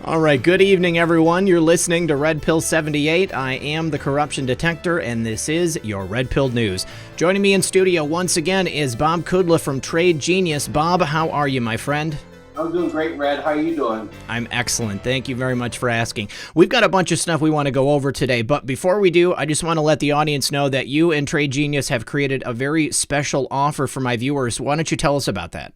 All right, good evening, everyone. You're listening to Red Pill 78. I am the corruption detector, and this is your Red Pill News. Joining me in studio once again is Bob Kudla from Trade Genius. Bob, how are you, my friend? I'm doing great, Red. How are you doing? I'm excellent. Thank you very much for asking. We've got a bunch of stuff we want to go over today, but before we do, I just want to let the audience know that you and Trade Genius have created a very special offer for my viewers. Why don't you tell us about that?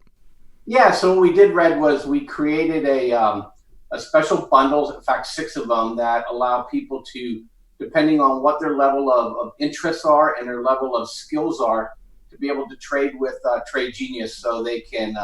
Yeah, so what we did, Red, was we created a special bundles, in fact, 6 of them, that allow people to, depending on what their level of interests are and their level of skills are, to be able to trade with Trade Genius. So they can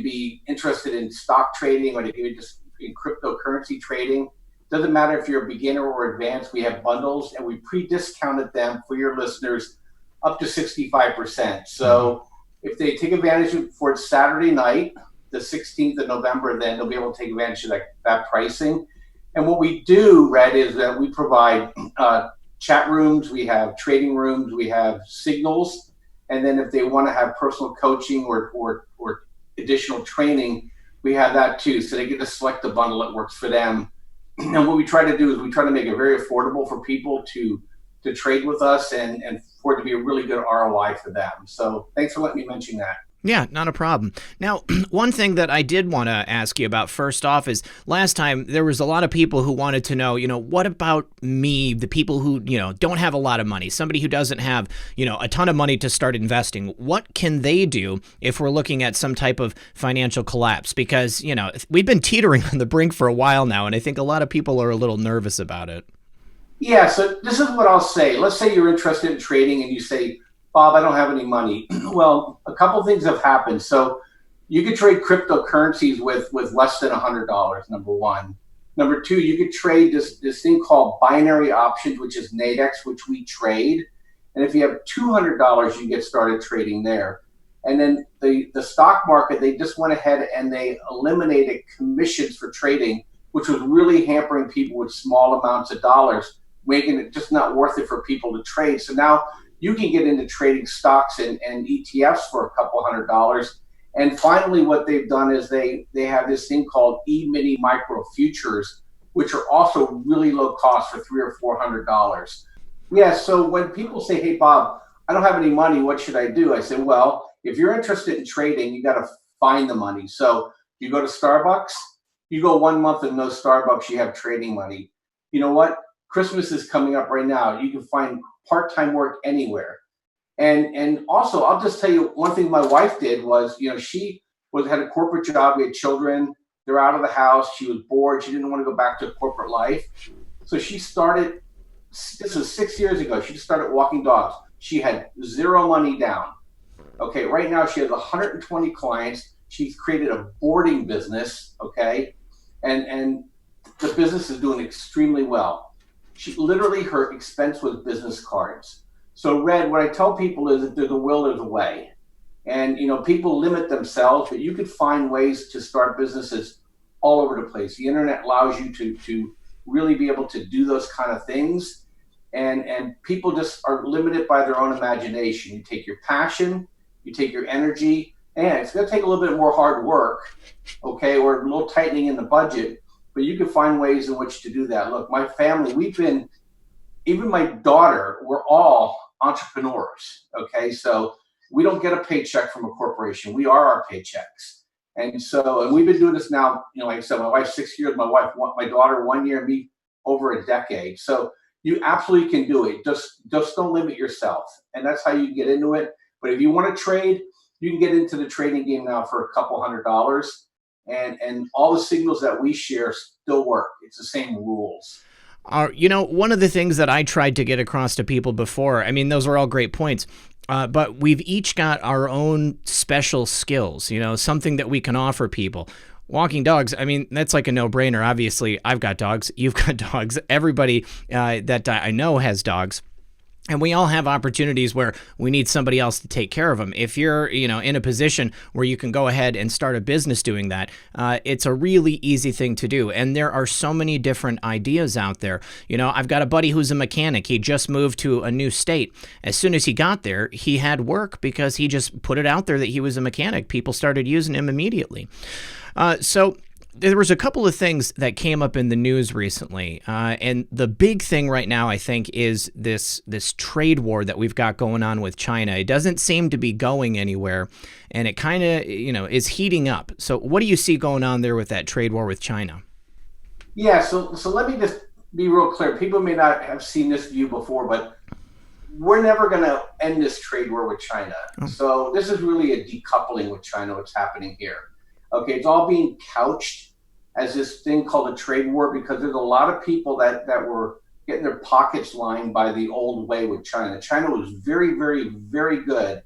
be interested in stock trading, or they can be just in cryptocurrency trading. Doesn't matter if you're a beginner or advanced. We have bundles, and we pre-discounted them for your listeners up to 65%. So if they take advantage of for Saturday night, the 16th of November, then they'll be able to take advantage of that pricing. And what we do, Red, is that we provide chat rooms, we have trading rooms, we have signals, and then if they want to have personal coaching or additional training, we have that too. So they get to select the bundle that works for them. And what we try to do is we try to make it very affordable for people to trade with us and for it to be a really good ROI for them. So thanks for letting me mention that. Yeah, not a problem. Now, one thing that I did want to ask you about first off is last time there was a lot of people who wanted to know, what about me, the people who, don't have a lot of money, somebody who doesn't have, a ton of money to start investing. What can they do if we're looking at some type of financial collapse? Because, we've been teetering on the brink for a while now, and I think a lot of people are a little nervous about it. Yeah, so this is what I'll say. Let's say you're interested in trading and you say, Bob, I don't have any money. Well, a couple things have happened. So you could trade cryptocurrencies with less than $100, number one. Number two, you could trade this thing called binary options, which is Nadex, which we trade. And if you have $200, you get started trading there. And then the stock market, they just went ahead and they eliminated commissions for trading, which was really hampering people with small amounts of dollars, making it just not worth it for people to trade. So now you can get into trading stocks and ETFs for a couple $100. And finally, what they've done is they have this thing called E-mini micro futures, which are also really low cost for $300 or $400. Yeah, so when people say, hey, Bob, I don't have any money, what should I do? I say, well, if you're interested in trading, you got to find the money. So you go to Starbucks, you go 1 month and no Starbucks, you have trading money. You know what? Christmas is coming up right now. You can find part-time work anywhere. And also, I'll just tell you one thing my wife did was, she had a corporate job. We had children. They're out of the house. She was bored. She didn't want to go back to corporate life. So she started, this was 6 years ago, she started walking dogs. She had zero money down. Okay, right now she has 120 clients. She's created a boarding business, okay? And the business is doing extremely well. Her expense was business cards. So, Red, what I tell people is if there's a will, there's a way. And, people limit themselves, but you could find ways to start businesses all over the place. The internet allows you to really be able to do those kind of things. And people just are limited by their own imagination. You take your passion, you take your energy, and it's going to take a little bit more hard work, okay, or a little tightening in the budget. But you can find ways in which to do that. Look, my family, even my daughter, we're all entrepreneurs, okay? So we don't get a paycheck from a corporation. We are our paychecks. And we've been doing this now, like I said, my wife 6 years, my daughter 1 year, me over a decade. So you absolutely can do it. Just don't limit yourself. And that's how you get into it. But if you want to trade, you can get into the trading game now for a couple $100. And all the signals that we share still work. It's the same rules. One of the things that I tried to get across to people before, those are all great points, but we've each got our own special skills, something that we can offer people. Walking dogs, that's like a no-brainer. Obviously, I've got dogs. You've got dogs. Everybody that I know has dogs. And we all have opportunities where we need somebody else to take care of them. If you're, in a position where you can go ahead and start a business doing that, it's a really easy thing to do. And there are so many different ideas out there. I've got a buddy who's a mechanic. He just moved to a new state. As soon as he got there, he had work because he just put it out there that he was a mechanic. People started using him immediately. So there was a couple of things that came up in the news recently, and the big thing right now, I think, is this trade war that we've got going on with China. It doesn't seem to be going anywhere, and it kind of, is heating up. So what do you see going on there with that trade war with China? Yeah, so let me just be real clear. People may not have seen this view before, but we're never going to end this trade war with China. Oh. So this is really a decoupling with China, what's happening here. Okay, it's all being couched as this thing called a trade war because there's a lot of people that were getting their pockets lined by the old way with China. China was very, very, very good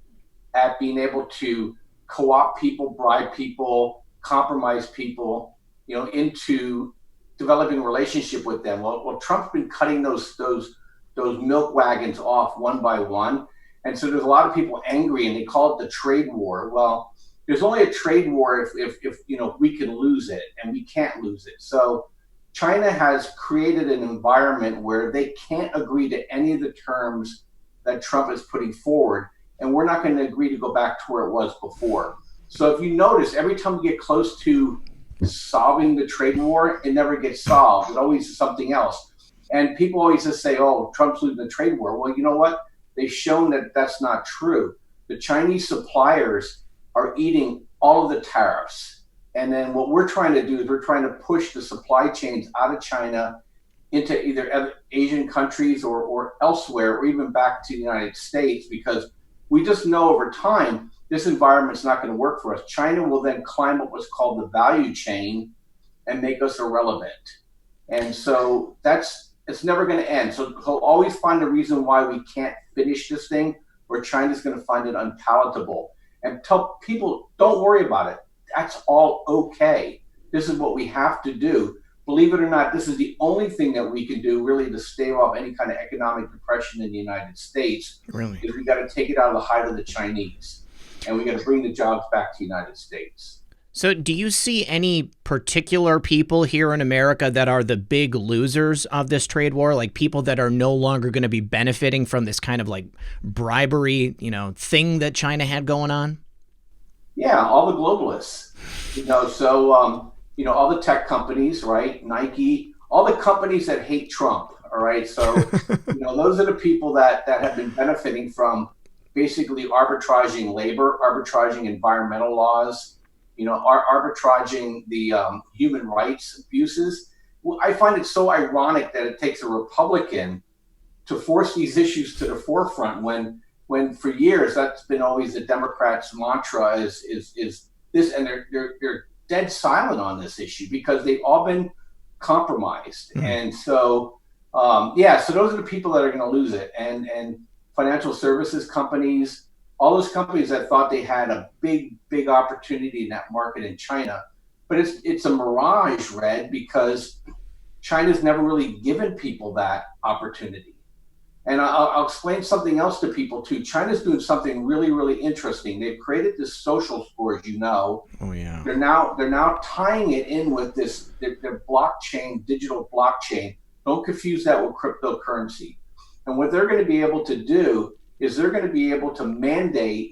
at being able to co-opt people, bribe people, compromise people, into developing a relationship with them. Well, Trump's been cutting those milk wagons off one by one. And so there's a lot of people angry and they call it the trade war. Well, there's only a trade war if we can lose it, and we can't lose it. So China has created an environment where they can't agree to any of the terms that Trump is putting forward, and we're not going to agree to go back to where it was before. So if you notice, every time we get close to solving the trade war, it never gets solved. It always is something else. And people always just say, oh, Trump's losing the trade war. Well, you know what? They've shown that that's not true. The Chinese suppliers are eating all of the tariffs. And then what we're trying to do is we're trying to push the supply chains out of China into either other Asian countries or elsewhere, or even back to the United States, because we just know over time, this environment's not going to work for us. China will then climb up what's called the value chain and make us irrelevant. And so it's never going to end. So he'll always find a reason why we can't finish this thing, or China's going to find it unpalatable. And tell people, don't worry about it. That's all okay. This is what we have to do. Believe it or not, this is the only thing that we can do really to stave off any kind of economic depression in the United States. Really? Is we got to take it out of the height of the Chinese, and we got to bring the jobs back to the United States. So do you see any particular people here in America that are the big losers of this trade war, like people that are no longer going to be benefiting from this kind of like bribery, thing that China had going on? Yeah, all the globalists, so, all the tech companies, right? Nike, all the companies that hate Trump, all right? So, those are the people that have been benefiting from basically arbitraging labor, arbitraging environmental laws, arbitraging the human rights abuses. Well, I find it so ironic that it takes a Republican to force these issues to the forefront when for years that's been always the Democrats' mantra is this, and they're dead silent on this issue because they've all been compromised. Mm-hmm. And so so those are the people that are going to lose it, and financial services companies, all those companies that thought they had a big opportunity in that market in China, but it's a mirage, Red, because China's never really given people that opportunity. And I'll explain something else to people too. China's doing something really, really interesting. They've created this social score, as you know. Oh yeah. They're now tying it in with their blockchain, digital blockchain. Don't confuse that with cryptocurrency. And what they're going to be able to do is they're going to be able to mandate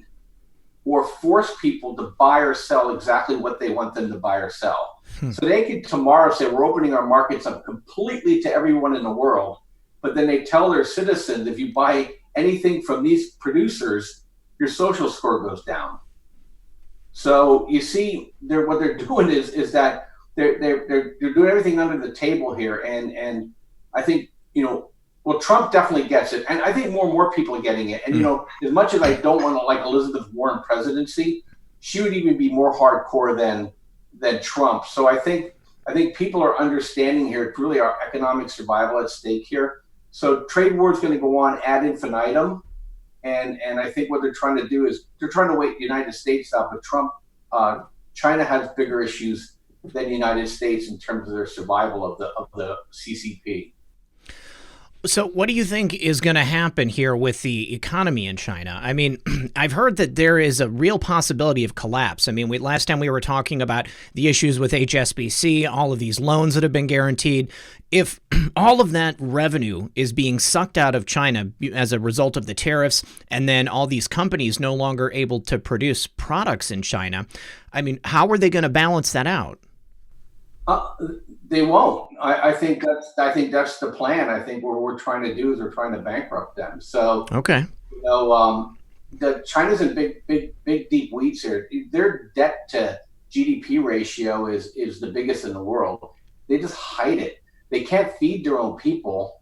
or force people to buy or sell exactly what they want them to buy or sell. So they could tomorrow say, we're opening our markets up completely to everyone in the world. But then they tell their citizens, if you buy anything from these producers, your social score goes down. So you see, what they're doing is that they're doing everything under the table here. And I think, well, Trump definitely gets it. And I think more and more people are getting it. And, as much as I don't want to like Elizabeth Warren presidency, she would even be more hardcore than Trump. So I think people are understanding here. It's really our economic survival at stake here. So trade war is going to go on ad infinitum. And I think what they're trying to do is they're trying to wait the United States out. But China has bigger issues than the United States in terms of their survival of the CCP. So what do you think is going to happen here with the economy in China? I mean, I've heard that there is a real possibility of collapse. I mean, last time we were talking about the issues with HSBC, all of these loans that have been guaranteed. If all of that revenue is being sucked out of China as a result of the tariffs, and then all these companies no longer able to produce products in China, I mean, how are they going to balance that out? Uh, they won't. I think that's the plan. I think what we're trying to do is we're trying to bankrupt them. So Okay. you know, the China's in big deep weeds here. Their debt to GDP ratio is the biggest in the world. They just hide it. They can't feed their own people.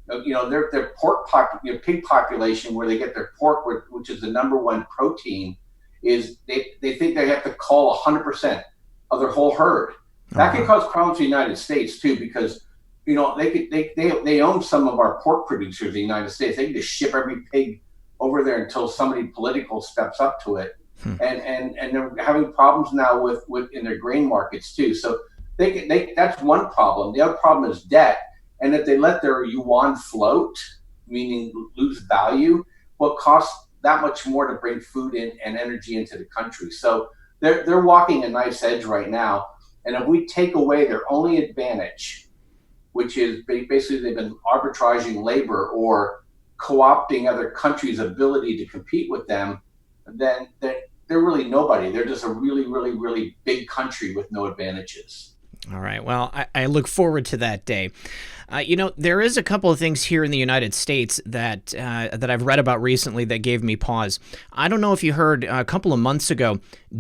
Their pig population, where they get their pork, which is the number one protein, is they think they have to cull 100% of their whole herd. That can Uh-huh. cause problems in the United States too, because they own some of our pork producers in the United States. They can just ship every pig over there until somebody political steps up to it, Hmm. and they're having problems now with in their grain markets too. So that's one problem. The other problem is debt, and if they let their yuan float, meaning lose value, will cost that much more to bring food in and energy into the country. So they're walking a nice edge right now. And if we take away their only advantage, which is basically they've been arbitraging labor or co-opting other countries' ability to compete with them, then they're really nobody. They're just a really, really, really big country with no advantages. All right. Well, I look forward to that day. There is a couple of things here in the United States that I've read about recently that gave me pause. I don't know if you heard a couple of months ago,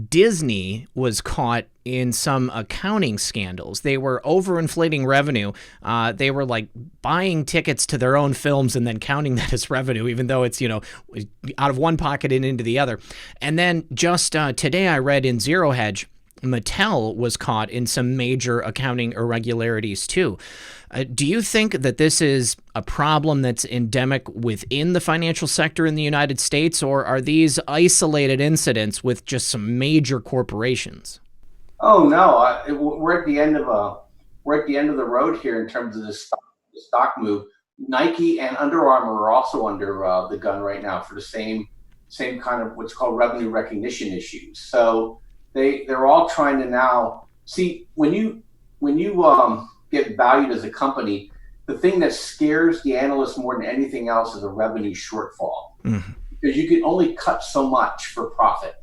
Disney was caught in some accounting scandals. They were overinflating revenue. They were like buying tickets to their own films and then counting that as revenue, even though it's, out of one pocket and into the other. And then just today I read in Zero Hedge, Mattel was caught in some major accounting irregularities too. Do you think that this is a problem that's endemic within the financial sector in the United States, or are these isolated incidents with just some major corporations? Oh no, we're at the end of the road here in terms of the stock move. Nike and Under Armour are also under the gun right now for the same kind of what's called revenue recognition issues. So they're all trying to now see when you get valued as a company, the thing that scares the analysts more than anything else is a revenue shortfall, Mhm. because you can only cut so much for profit.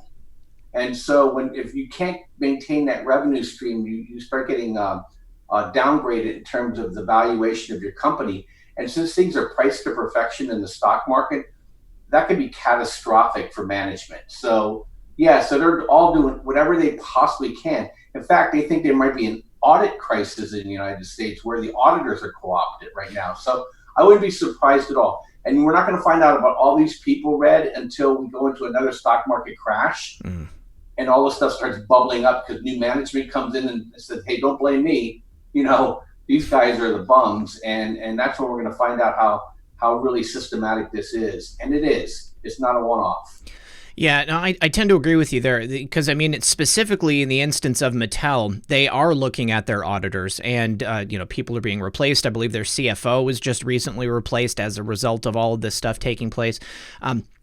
And so if you can't maintain that revenue stream, you start getting downgraded in terms of the valuation of your company. And since things are priced to perfection in the stock market, that could be catastrophic for management. So yeah, so they're all doing whatever they possibly can. In fact, they think there might be an audit crisis in the United States where the auditors are co-opted right now. So I wouldn't be surprised at all. And we're not going to find out about all these people, Red, until we go into another stock market crash, Mm. and all this stuff starts bubbling up because new management comes in and says, "Hey, don't blame me. These guys are the bums," and that's when we're going to find out how really systematic this is. And it is. It's not a one-off. Yeah, no, I tend to agree with you there because, I mean, it's specifically in the instance of Mattel, they are looking at their auditors and, people are being replaced. I believe their CFO was just recently replaced as a result of all of this stuff taking place.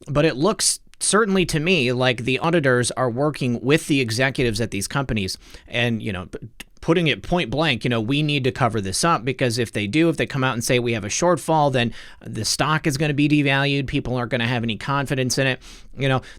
But it looks certainly to me like the auditors are working with the executives at these companies and, putting it point blank, we need to cover this up because if they come out and say we have a shortfall, then the stock is going to be devalued. People aren't going to have any confidence in it.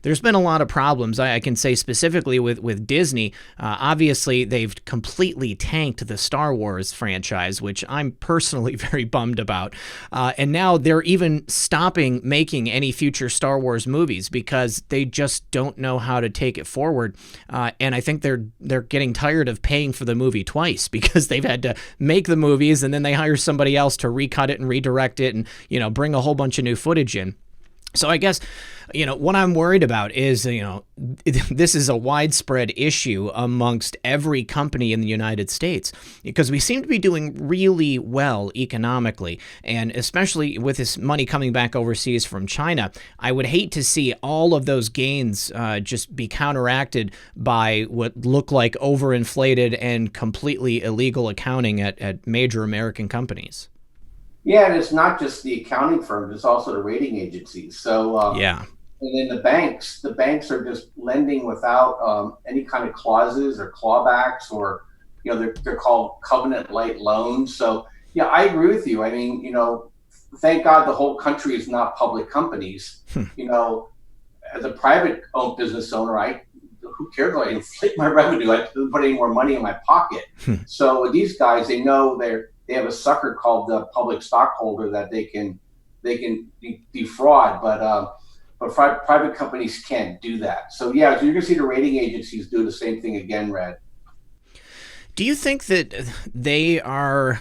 There's been a lot of problems. I can say specifically with Disney. Obviously, they've completely tanked the Star Wars franchise, which I'm personally very bummed about. And now they're even stopping making any future Star Wars movies because they just don't know how to take it forward. And I think they're getting tired of paying for the movie twice because they've had to make the movies and then they hire somebody else to recut it and redirect it and, bring a whole bunch of new footage in. So I guess, what I'm worried about is, this is a widespread issue amongst every company in the United States because we seem to be doing really well economically. And especially with this money coming back overseas from China, I would hate to see all of those gains just be counteracted by what look like overinflated and completely illegal accounting at major American companies. Yeah, and it's not just the accounting firms; it's also the rating agencies. So, Yeah. and then the banks are just lending without any kind of clauses or clawbacks, or they're called covenant light loans. So, yeah, I agree with you. I mean, thank God the whole country is not public companies. As a private owned business owner, who cares if I inflate my revenue? I didn't put any more money in my pocket. So these guys, they know they have a sucker called the public stockholder that they can defraud, but private companies can't do that. So yeah, so you're going to see the rating agencies do the same thing again, Red. Do you think that they are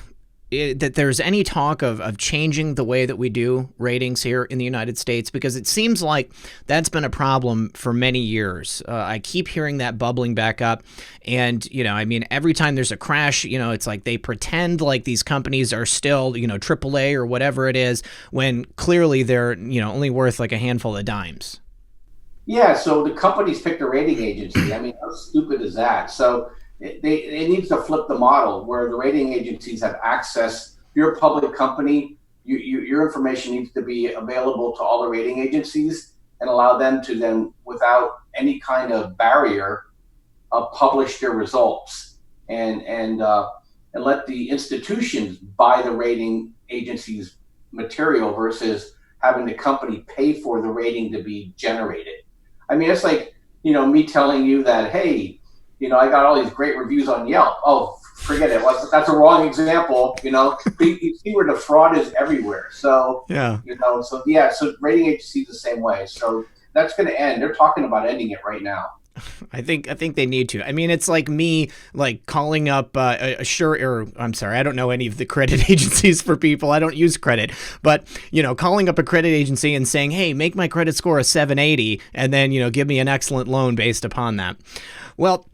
that there's any talk of changing the way that we do ratings here in the United States? Because it seems like that's been a problem for many years. I keep hearing that bubbling back up. And, I mean, every time there's a crash, it's like they pretend like these companies are still, AAA or whatever it is, when clearly they're, only worth like a handful of dimes. Yeah, so the companies pick the rating agency. I mean, how stupid is that? So it needs to flip the model where the rating agencies have access. If you're a public company, your information needs to be available to all the rating agencies and allow them to then, without any kind of barrier, publish their results and let the institutions buy the rating agencies' material versus having the company pay for the rating to be generated. I mean, it's like, me telling you that, hey, I got all these great reviews on Yelp. Oh, forget it. That's a wrong example. You see where the fraud is everywhere. So, yeah. So rating agencies the same way. So that's going to end. They're talking about ending it right now. I think they need to. I mean, it's like me calling up I'm sorry, I don't know any of the credit agencies for people. I don't use credit, but calling up a credit agency and saying, "Hey, make my credit score a 780, and then give me an excellent loan based upon that." Well,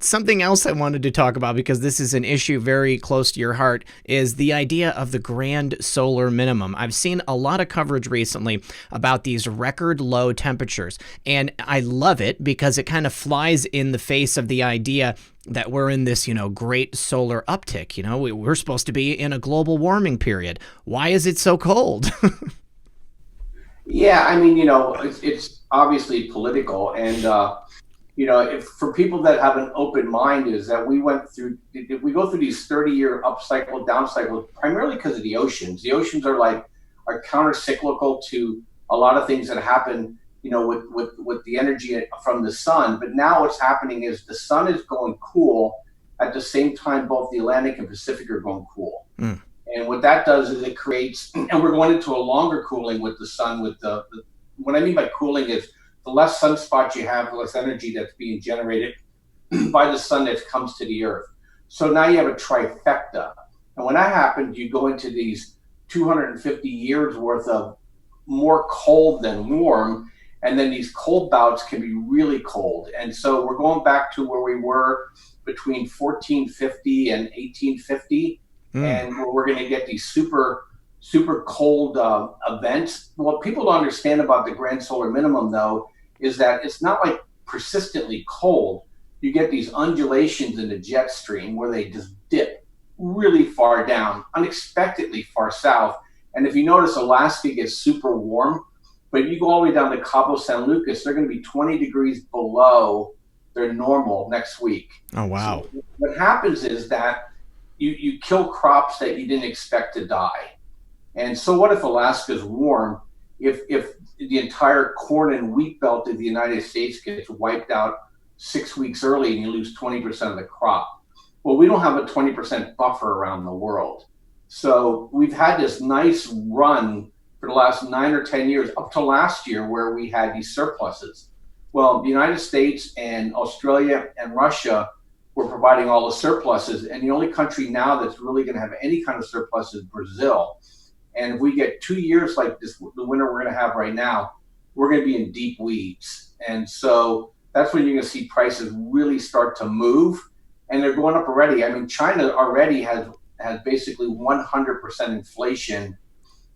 something else I wanted to talk about, because this is an issue very close to your heart, is the idea of the grand solar minimum. I've seen a lot of coverage recently about these record low temperatures, and I love it because it kind of flies in the face of the idea that we're in this, great solar uptick. We're supposed to be in a global warming period. Why is it so cold? Yeah, I mean, it's obviously political, and if for people that have an open mind, is that we go through these 30-year up cycle, down cycles, primarily because of the oceans. The oceans are counter-cyclical to a lot of things that happen, with the energy from the sun. But now what's happening is the sun is going cool. At the same time, both the Atlantic and Pacific are going cool. Mm. And what that does is it creates, and we're going into a longer cooling with the sun. What I mean by cooling is the less sunspots you have, the less energy that's being generated by the sun that comes to the earth. So now you have a trifecta. And when that happens, you go into these 250 years worth of more cold than warm. And then these cold bouts can be really cold. And so we're going back to where we were between 1450 and 1850. And where we're going to get these super cold events. What people don't understand about the grand solar minimum, though, is that it's not like persistently cold. You get these undulations in the jet stream where they just dip really far down, unexpectedly far south. And if you notice, Alaska gets super warm, but you go all the way down to Cabo San Lucas, they're going to be 20 degrees below their normal next week. Oh, wow. So what happens is that you kill crops that you didn't expect to die. And so what if Alaska's warm? If the entire corn and wheat belt of the United States gets wiped out 6 weeks early and you lose 20% of the crop? Well, we don't have a 20% buffer around the world. So we've had this nice run for the last 9 or 10 years, up to last year, where we had these surpluses. Well, the United States and Australia and Russia were providing all the surpluses, and the only country now that's really going to have any kind of surplus is Brazil. And if we get 2 years like this, the winter we're going to have right now, we're going to be in deep weeds. And so that's when you're going to see prices really start to move, and they're going up already. I mean, China already has basically 100% inflation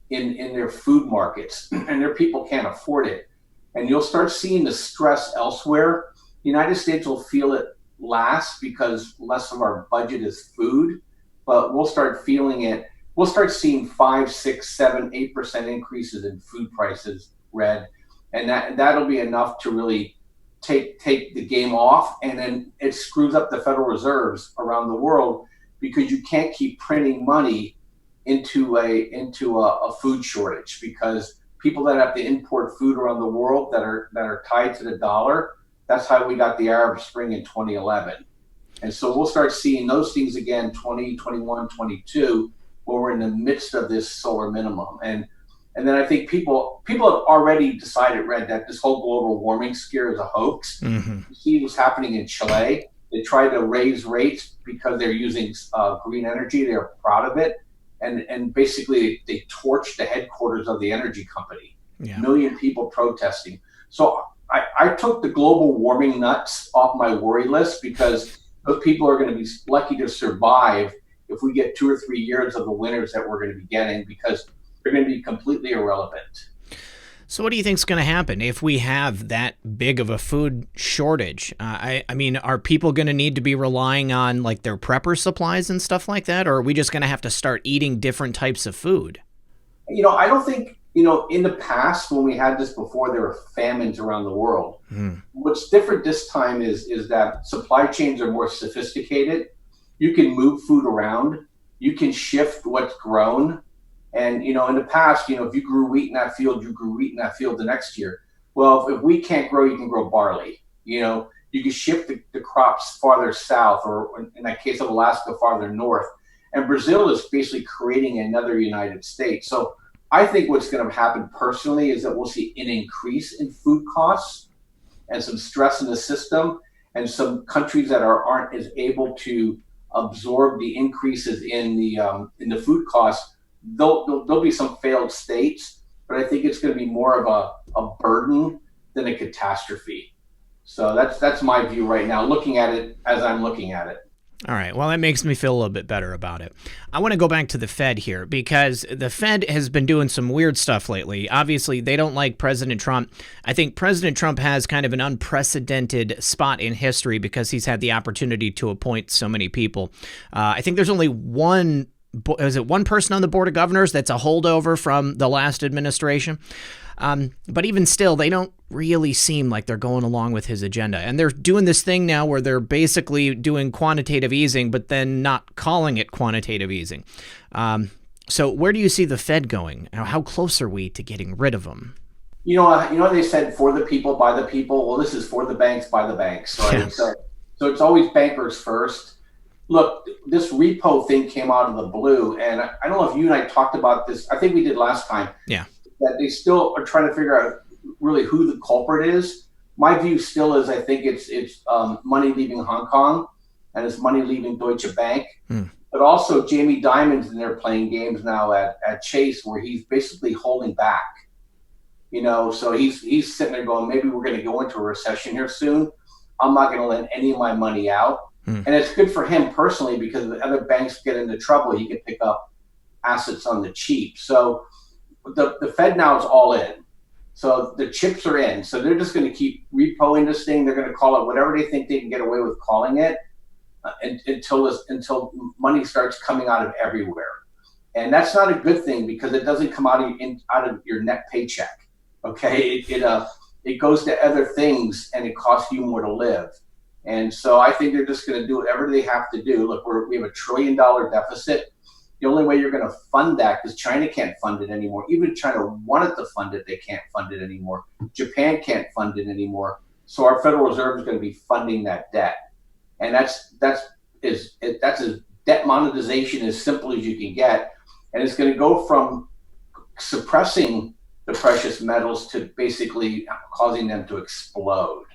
in their food markets, and their people can't afford it. And you'll start seeing the stress elsewhere. The United States will feel it last because less of our budget is food, but we'll start feeling it. We'll start seeing 5, 6, 7, 8% increases in food prices, Red, and that'll be enough to really take the game off. And then it screws up the Federal Reserves around the world, because you can't keep printing money into a food shortage, because people that have to import food around the world that are tied to the dollar, That's how we got the Arab Spring in 2011. And so we'll start seeing those things again 20, 21, 22, where we're in the midst of this solar minimum. And then I think people have already decided, Red, that this whole global warming scare is a hoax. Mm-hmm. You see what's happening in Chile. They try to raise rates because they're using green energy. They're proud of it. And basically they torched the headquarters of the energy company. Yeah. Million people protesting. So I took the global warming nuts off my worry list, because those people are going to be lucky to survive if we get 2 or 3 years of the winters that we're going to be getting, because they're going to be completely irrelevant. So what do you think is going to happen if we have that big of a food shortage? I mean, are people going to need to be relying on like their prepper supplies and stuff like that? Or are we just going to have to start eating different types of food? I don't think, in the past, when we had this before, there were famines around the world. What's different this time is that supply chains are more sophisticated. You can move food around. You can shift what's grown. And, in the past, if you grew wheat in that field, you grew wheat in that field the next year. Well, if wheat can't grow, you can grow barley. You can shift the crops farther south, or in that case of Alaska, farther north. And Brazil is basically creating another United States. So I think what's going to happen personally is that we'll see an increase in food costs and some stress in the system, and some countries that aren't as able to absorb the increases in the food costs. There'll be some failed states, but I think it's going to be more of a burden than a catastrophe. So that's my view right now, looking at it as I'm looking at it. All right. Well, that makes me feel a little bit better about it. I want to go back to the Fed here, because the Fed has been doing some weird stuff lately. Obviously, they don't like President Trump. I think President Trump has kind of an unprecedented spot in history because he's had the opportunity to appoint so many people. I think there's only one person on the board of governors that's a holdover from the last administration? But even still, they don't really seem like they're going along with his agenda. And they're doing this thing now where they're basically doing quantitative easing, but then not calling it quantitative easing. So where do you see the Fed going? How close are we to getting rid of them? They said for the people, by the people. Well, this is for the banks, by the banks. Right? Yeah. So it's always bankers first. Look, this repo thing came out of the blue, and I don't know if you and I talked about this. I think we did last time. Yeah. That they still are trying to figure out really who the culprit is. My view still is I think it's money leaving Hong Kong, and it's money leaving Deutsche Bank. But also Jamie Dimon's in there playing games now at Chase, where he's basically holding back. So he's sitting there going, maybe we're going to go into a recession here soon. I'm not going to lend any of my money out. And it's good for him personally, because if the other banks get into trouble, he can pick up assets on the cheap. So the Fed now is all in. So the chips are in. So they're just going to keep repoing this thing. They're going to call it whatever they think they can get away with calling it until money starts coming out of everywhere. And that's not a good thing, because it doesn't come out of your net paycheck. Okay, it goes to other things, and it costs you more to live. And so I think they're just going to do whatever they have to do. Look, we have $1 trillion deficit. The only way you're going to fund that, because China can't fund it anymore. Even China wanted to fund it, they can't fund it anymore. Japan can't fund it anymore. So our Federal Reserve is going to be funding that debt, and that's as debt monetization as simple as you can get. And it's going to go from suppressing the precious metals to basically causing them to explode.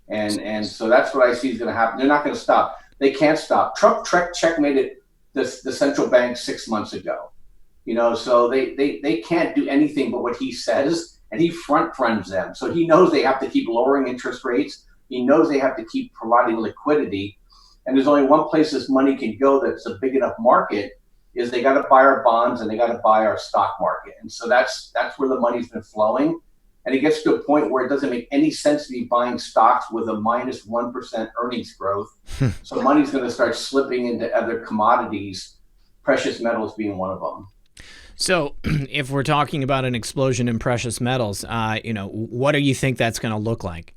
And so that's what I see is going to happen. They're not going to stop. They can't stop. Trump checkmated the central bank 6 months ago. So they can't do anything but what he says, and he front runs them. So he knows they have to keep lowering interest rates. He knows they have to keep providing liquidity. And there's only one place this money can go that's a big enough market, is they got to buy our bonds and they got to buy our stock market. And so that's where the money's been flowing. And it gets to a point where it doesn't make any sense to be buying stocks with a minus 1% earnings growth. So money's going to start slipping into other commodities, precious metals being one of them. So if we're talking about an explosion in precious metals, what do you think that's going to look like?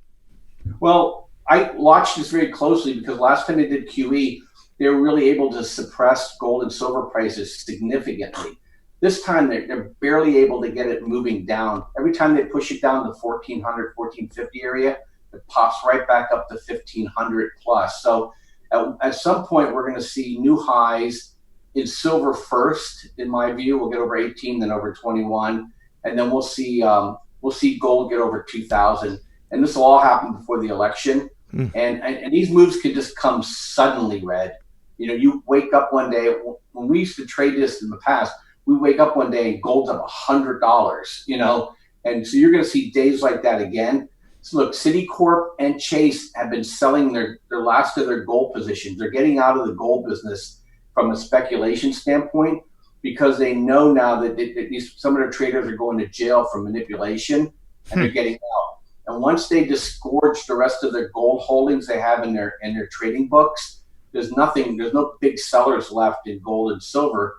Well, I watched this very closely, because last time they did QE, they were really able to suppress gold and silver prices significantly. This time, they're barely able to get it moving down. Every time they push it down to 1400, 1450 area, it pops right back up to 1,500 plus. So at some point, we're going to see new highs in silver first, in my view. We'll get over 18, then over 21, and then we'll see gold get over 2,000. And this will all happen before the election. And these moves can just come suddenly, Red. You know, you wake up one day, when we used to trade this in the past, we wake up one day and gold's up $100, you know, and so you're going to see days like that again. So look, Citicorp and Chase have been selling their last of their gold positions. They're getting out of the gold business from a speculation standpoint because they know now that some of their traders are going to jail for manipulation, and they're getting out. And once they disgorge the rest of their gold holdings they have in their trading books, there's no big sellers left in gold and silver,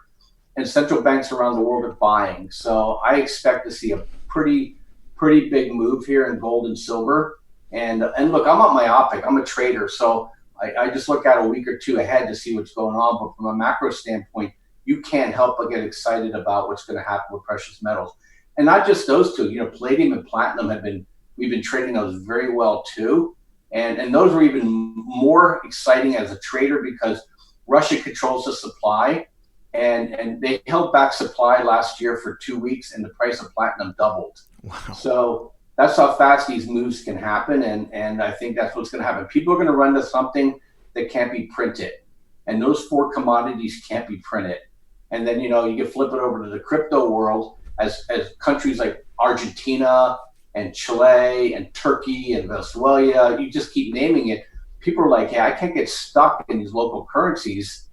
and central banks around the world are buying. So I expect to see a pretty big move here in gold and silver. And look, I'm not myopic. I'm a trader, so I just look out a week or two ahead to see what's going on. But from a macro standpoint, you can't help but get excited about what's going to happen with precious metals. And not just those two. You know, palladium and platinum we've been trading those very well too. And those are even more exciting as a trader because Russia controls the supply. And they held back supply last year for 2 weeks, and the price of platinum doubled. Wow. So that's how fast these moves can happen, and I think that's what's going to happen. People are going to run to something that can't be printed, and those four commodities can't be printed. And then, you know, you can flip it over to the crypto world as countries like Argentina and Chile and Turkey and Venezuela, you just keep naming it. People are like, hey, I can't get stuck in these local currencies,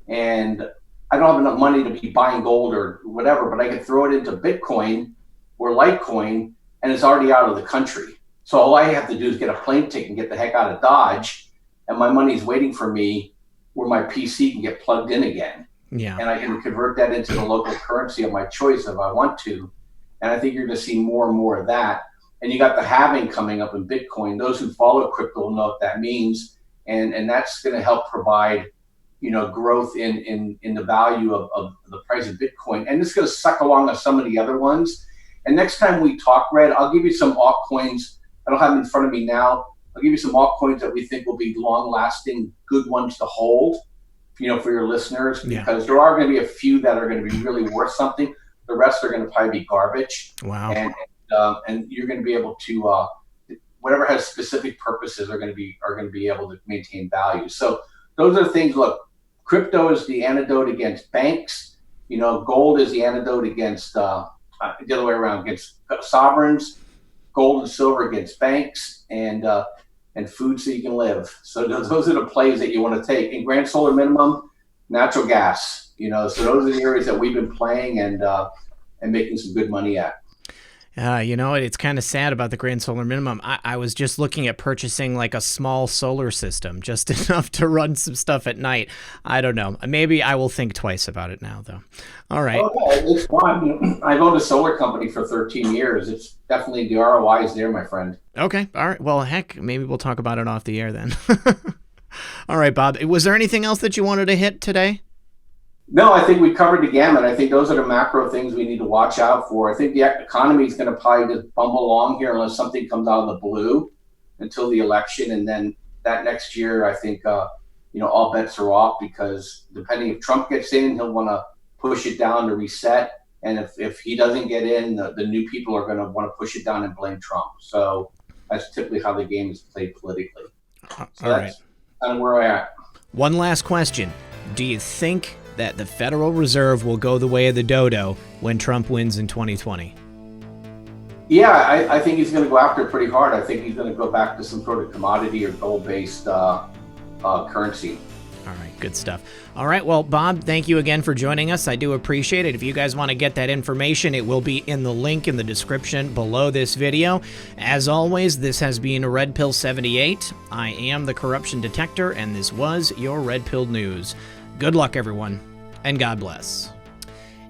and I don't have enough money to be buying gold or whatever, but I can throw it into Bitcoin or Litecoin, and it's already out of the country. So all I have to do is get a plane ticket and get the heck out of Dodge, and my money's waiting for me where my PC can get plugged in again. Yeah. And I can convert that into the local currency of my choice if I want to. And I think you're going to see more and more of that. And you got the halving coming up in Bitcoin. Those who follow crypto will know what that means. And that's going to help provide, you know, growth in the value of the price of Bitcoin. And it's going to suck along with some of the other ones. And next time we talk, Red, I'll give you some altcoins. I don't have them in front of me now. I'll give you some altcoins that we think will be long-lasting, good ones to hold, you know, for your listeners, because there are going to be a few that are going to be really worth something. The rest are going to probably be garbage. Wow. And you're going to be able to, whatever has specific purposes are going to be able to maintain value. So those are things. Look, crypto is the antidote against banks. You know, gold is the antidote against the other way around, against sovereigns. Gold and silver against banks, and food so you can live. So those are the plays that you want to take. In Grand Solar Minimum, natural gas. You know, so those are the areas that we've been playing and making some good money at. You know, it's kind of sad about the Grand Solar Minimum. I was just looking at purchasing like a small solar system, just enough to run some stuff at night. I don't know. Maybe I will think twice about it now, though. All right. Okay, it's fun. I've owned a solar company for 13 years. It's definitely, the ROI is there, my friend. Okay. All right. Well, heck, maybe we'll talk about it off the air then. All right, Bob. Was there anything else that you wanted to hit today? No, I think we covered the gamut. I think those are the macro things we need to watch out for. I think the economy is going to probably just bumble along here unless something comes out of the blue until the election. And then that next year, I think, all bets are off, because depending if Trump gets in, he'll want to push it down to reset. And if he doesn't get in, the new people are going to want to push it down and blame Trump. So that's typically how the game is played politically. So that's kind of where we're at. One last question. Do you think that the Federal Reserve will go the way of the dodo when Trump wins in 2020? Yeah, I think he's going to go after it pretty hard. I think he's going to go back to some sort of commodity or gold-based currency. All right, good stuff. All right, well, Bob, thank you again for joining us. I do appreciate it. If you guys want to get that information, it will be in the link in the description below this video. As always, this has been Red Pill 78. I am the Corruption Detector, and this was your Red Pill News. Good luck, everyone, and God bless.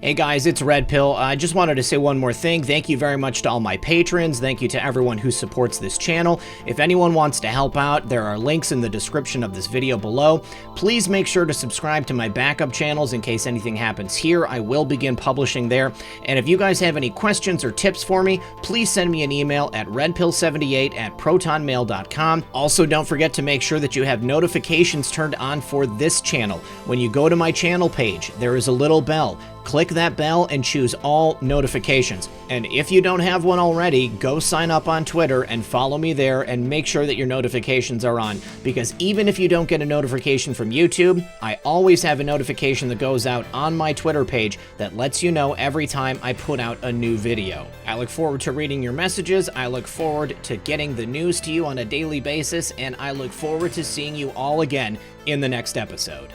Hey guys, it's Red Pill. I just wanted to say one more thing. Thank you very much to all my patrons. Thank you to everyone who supports this channel. If anyone wants to help out, there are links in the description of this video below. Please make sure to subscribe to my backup channels in case anything happens here. I will begin publishing there. And if you guys have any questions or tips for me, please send me an email at redpill78@protonmail.com. Also, don't forget to make sure that you have notifications turned on for this channel. When you go to my channel page, there is a little bell. Click that bell and choose all notifications. And if you don't have one already, go sign up on Twitter and follow me there and make sure that your notifications are on. Because even if you don't get a notification from YouTube, I always have a notification that goes out on my Twitter page that lets you know every time I put out a new video. I look forward to reading your messages. I look forward to getting the news to you on a daily basis. And I look forward to seeing you all again in the next episode.